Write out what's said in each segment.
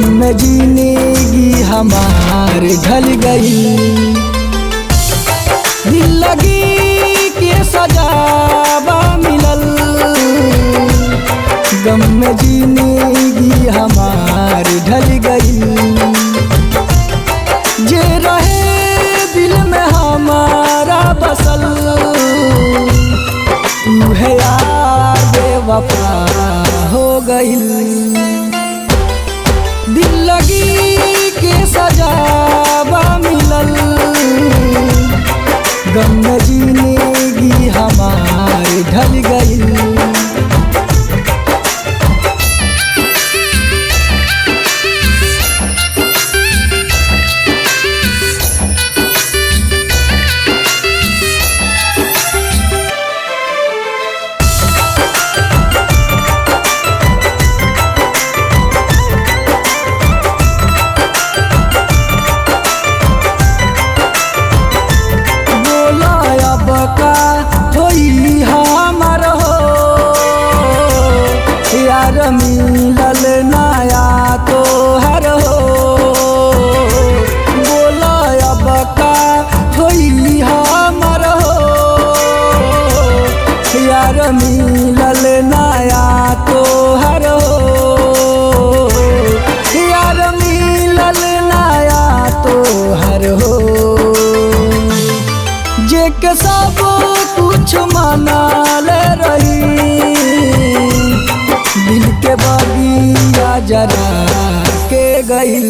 गम में जिंदगी हमार ढल गई। दिल लगी के सजावा मिलल, गम में जिंदगी हमार ढल गई। जे रहे दिल में हमारा बसल, तू है यार बेवफा हो गई। दिल लगी के सजावा मिलल, गम में जिंदगी हमार ढल गई। यार मिलल नया तो हर हो, बोला अब का होई हमर हो। यार मिलल नया तो हर हो, यार मिलल नया तो हर हो। जे के सब कुछ मनाल रही, दिल के बगिया जरा के गइल।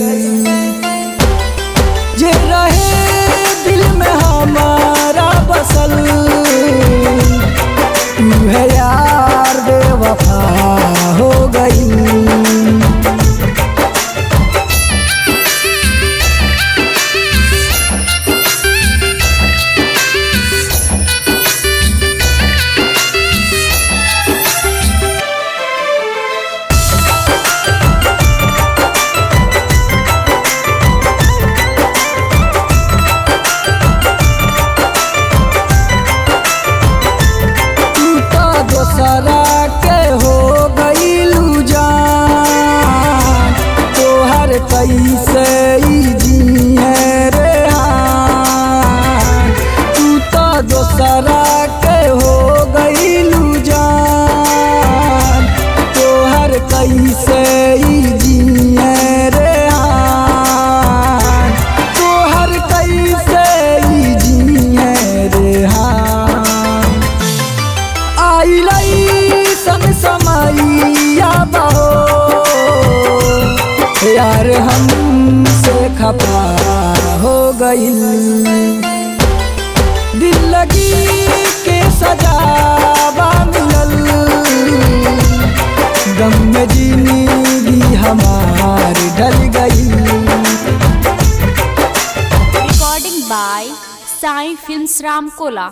जे रहे दिल में हमारा बसल, तू है यार बेवफा हो गई। दोसरा के हो गइलू जान, तोहर कैसे जिए रे हान। तू तो दोसरा के हो गइलू जान, तोहर कैसे जिए रे हान। तोहर कैसे जिए रे हान। सन समैया बहो, यार हमसे खफा हो गई। दिल लगी के सजावा मिलल, गम में जिंदगी हमार ढल गई। Recording by Sai films Ramkola.